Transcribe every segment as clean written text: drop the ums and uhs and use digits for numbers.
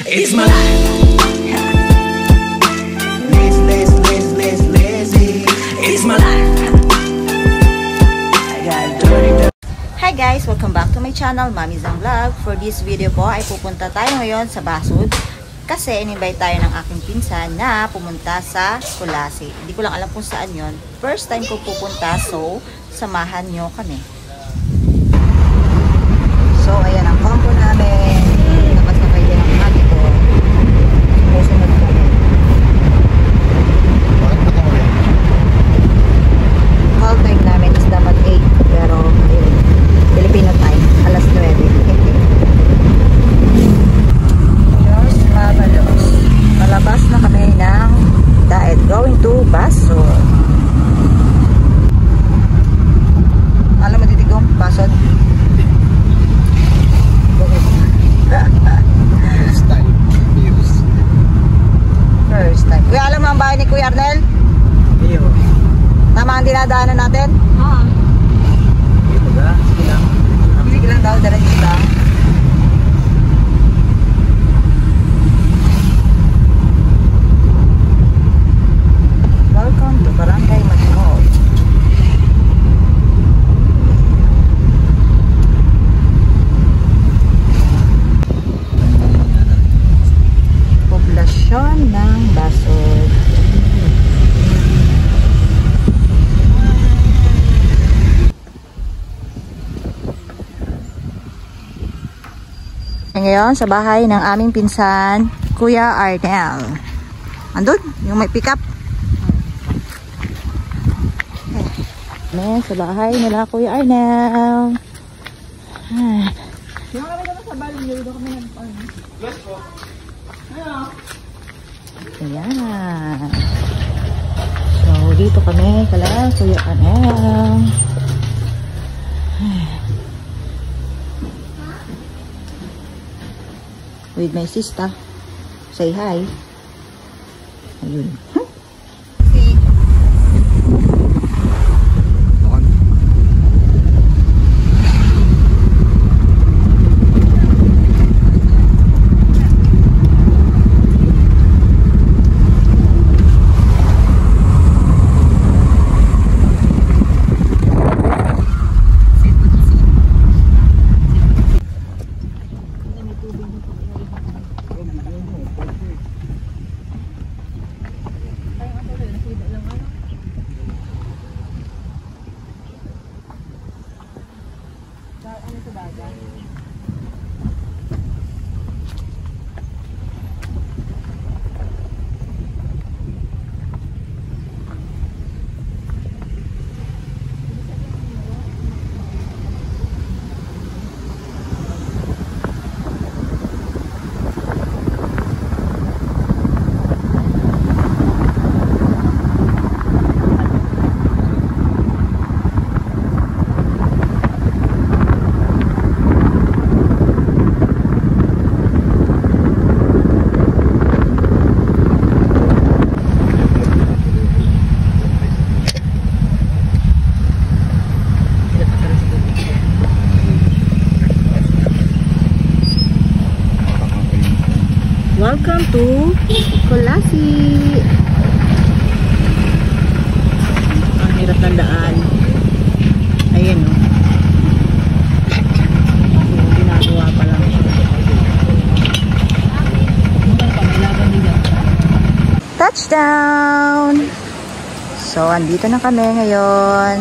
It's my life. Lazy. It's my life. Hi guys! Welcome back to my channel, Mami Zang Vlog. For this video po ay pupunta tayo ngayon sa Basud kasi in-invite tayo ng aking pinsan na pumunta sa Kulasi. Hindi ko lang alam kung saan yon. First time ko pupunta, so samahan nyo kami. So ayan ang combo namin. Napasakay din ang ate ko. Susunod kami. Call time namin is dapat 8 pero ayun, Filipino time, alas 9. Diyos mabalos. Malabas na kami ng Daet going to Basud. Alam mo titigong Basud? First time. Kuya, alam mo ang bahay ni Kuya Arnel? Iyo. Tama ang dinadaanan natin? Oo. Ito ba? Sige lang. Sige lang daw, diretso lang. Welcome to Barangay Matmol. Poblasyon ng Basud. Ngayon sa bahay ng aming pinsan, Kuya Arnel. Andun, yung may pick up. Sa bahay nila Kuya Arnel. Yung kami naman sa baling nyo, kami ng yes po. Ayan. So, dito kami kala Kuya Arnel. With my sister. Say hi. Ayun. Welcome to Kulasi. Ang hirap ng daan. Ayan o. Ginagawa pa lang siya. Touchdown! So, andito na kami ngayon.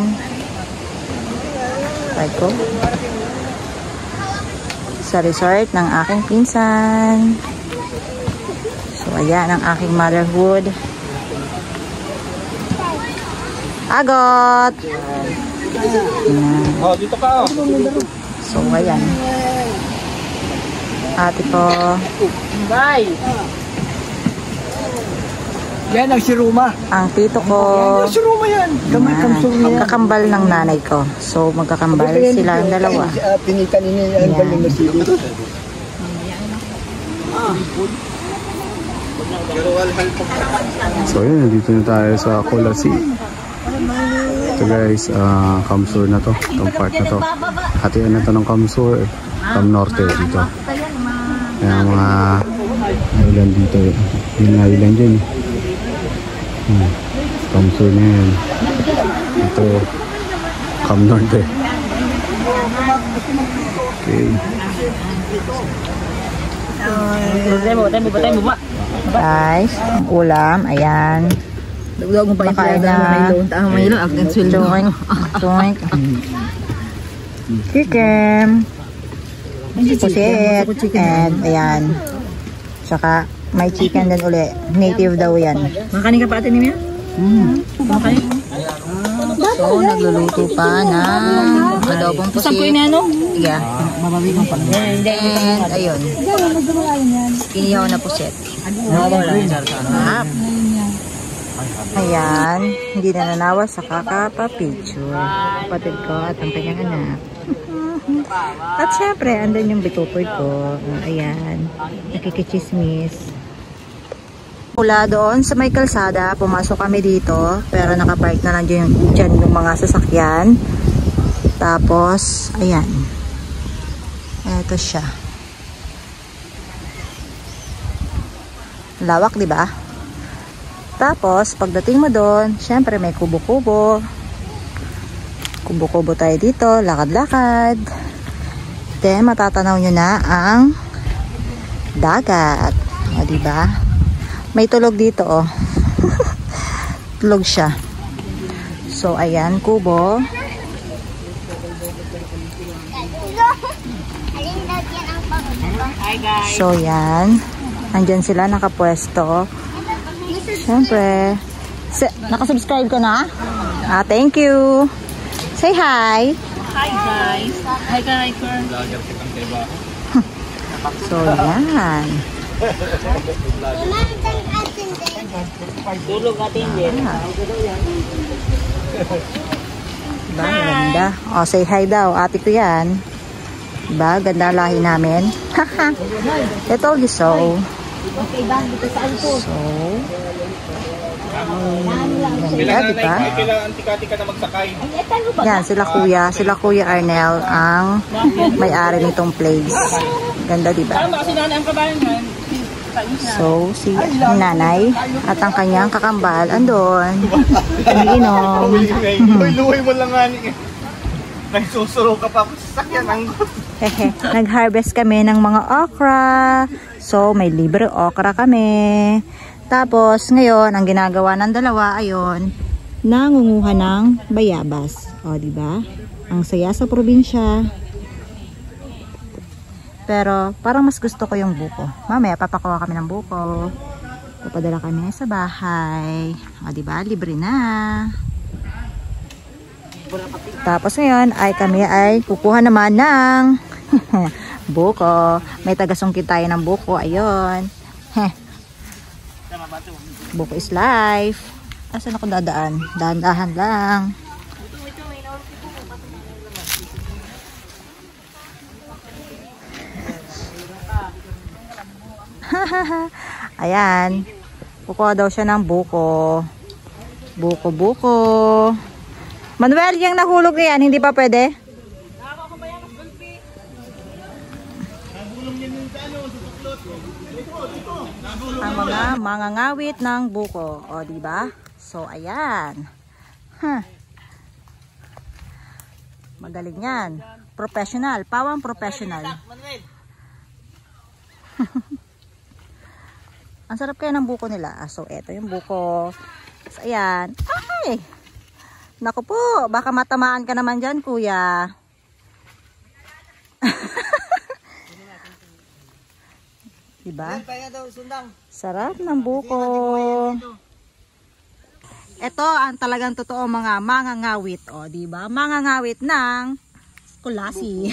Right ko. Sa resort ng aking pinsan. So, ayan ang aking motherhood. Agot! Ayan. Oh, dito ka. So, ayan. Ate ko. Bye! Yan ang siruma. Ang tito ko. Yan ang siruma yan. Ang kakambal ng nanay ko. So, magkakambal sila ang dalawa. Pinitan niya yung galing na sili. So yun, nandito na tayo sa Kulasi. Ito guys, Kamsur na to. Itong part na to. Hatian na to ng Kamsur. Kam Norte dito. Kaya mga Island dito. Yung island dyan. Kamsur na yan. Ito. Cam Norte. Okay. Guys, ang ulam, ayan. Makain na. Toink. Chicken. Pusit. And ayan. Tsaka may chicken din uli. Native daw yan. Makanin ka pa atin niya? Makanin. So, nagluluto pa ng adobong pusit. Saan ko inano? Yeah. And ayun. Inihaw na pusit. Ayan. Hindi na nanawa sa kakapapicture. Kapatid ko at ang kanyang anak. At syempre, andun yung bitutoy ko. Ayan. Nakikichismis. Mula doon sa may kalsada, pumasok kami dito. Pero nakapark na lang dyan yung mga sasakyan. Tapos, ayan. Eto siya. Lawak, di ba? Tapos, pagdating mo doon, syempre may kubo-kubo. Kubo-kubo tayo dito, lakad-lakad. Then, matatanaw nyo na ang dagat. O, diba? May tulog dito, oh. Tulog siya. So, ayan, kubo. So, yan. Andyan sila, nakapwesto. Siyempre. Nakasubscribe ka na? Thank you. Say hi. Hi guys. Hi guys. So, yan. Tulog atin din. Diba? Ganda. O, say hi daw. Ate ko yan. Diba? Ganda lahi namin. I told you so. So, ganda, diba? Yan, sila Kuya Arnel ang may-ari nitong place. Ganda, diba? So, si nanay at ang kanyang kakambal andon. Umiinom. Luhay mo lang nga niya. Nagsusuro ka pa sa sakyan ng Nag-harvest kami ng mga okra. So, may libre okra kami. Tapos, ngayon, ang ginagawa ng dalawa, ayon, nangunguha ng bayabas. O, diba? Ang saya sa probinsya. Pero, parang mas gusto ko yung buko. Mamaya, papakuha kami ng buko. Papadala kami sa bahay. O, diba? Libre na. Tapos ngayon, kami ay kukuha naman ng buko. May tagasungkit tayo ng buko. Ayun. Buko is life. Asan ako dadaan? Dahan-dahan lang. Ayan. Kukuha daw siya ng buko. Buko. Manuel, yung nahulog na yan, hindi pa pwede? Ang mga mangangawit ng buko. O, diba? So, ayan. Magaling yan. Professional. Pawang professional. Ang sarap kaya ng buko nila. So, eto yung buko. So, ayan. Ay! Naku po, baka matamaan ka naman dyan, kuya. Diba? Sarap ng buko. Ito ang talagang totoo mga mangangawit. O, diba? Mangangawit ng kulasi.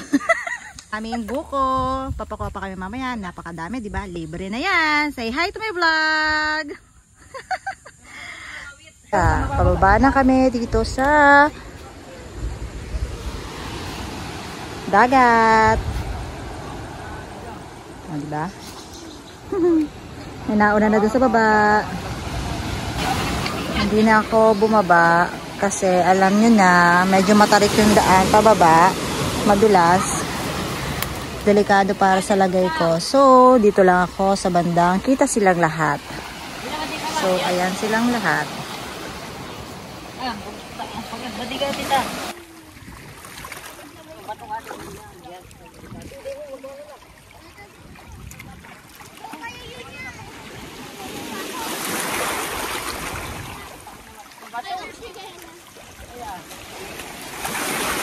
Aming buko. Papakuha pa kami mamaya. Napakadami, diba? Libre na yan. Say hi to my vlog. Pababa na kami dito sa dagat. O, diba? May nauna na doon sa baba. Hindi na ako bumaba kasi alam nyo na medyo matarik yung daan pababa. Madulas. delikado para sa lagay ko. So, dito lang ako sa bandang. Kita silang lahat. So, ayan silang lahat. Badigaw tita.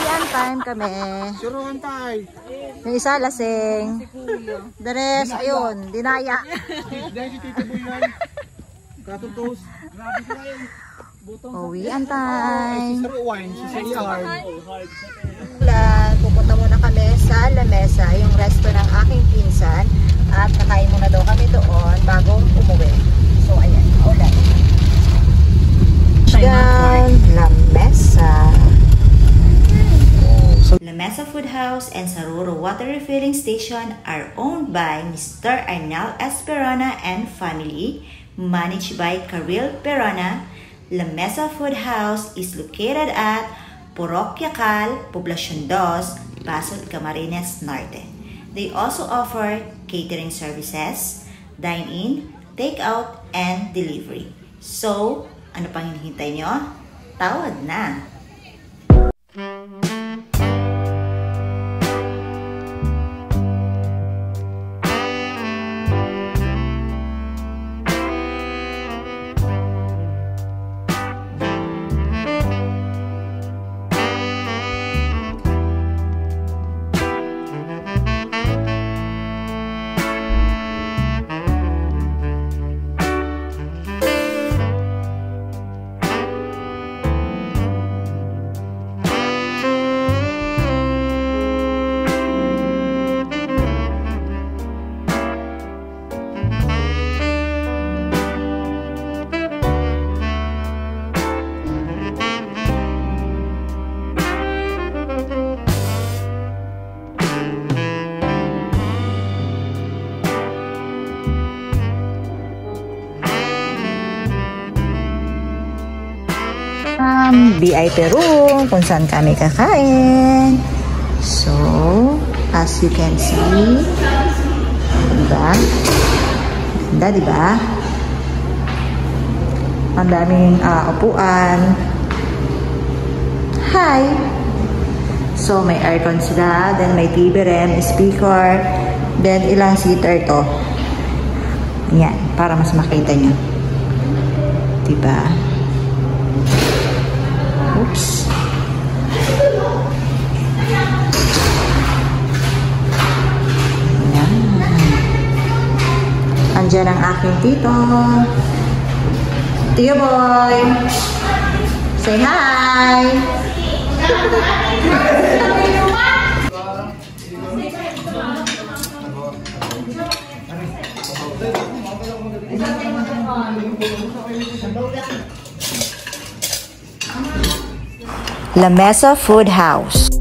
Yan time kami. Suruhan tayo. Yung isa lasing. The rest, ayun, dinaya. Dahil si Tito Boy yan. Katutos. Grabe ko ngayon. Uwian time. Sir Wine, si CR. Pupunta muna kami sa La Mesa, yung resto ng aking pinsan. At nakain muna daw kami doon bago umuwi. So, ayan, ulan. Yan, La Mesa. La Mesa Food House and Saruro Water Refilling Station are owned by Mr. Arnel S. Perona and family, managed by Karil Perona. La Mesa Food House is located at Parokya Cal, Poblacion 2, Pasod, Camarines Norte. They also offer catering services, dine-in, take-out, and delivery. So, ano pang hinihintay nyo? Tawag na! VIP room kung saan kami kakain. So, as you can see, diba? Ganda, diba? Ang daming upuan. Hi! So, may aircon sila, then may TV rin, speaker, then ilang seater to. Yan, para mas makita nyo. Diba? Oops. Ayan. Andyan ang aking tito. Tio Boy. Say hi. La Mesa Food House.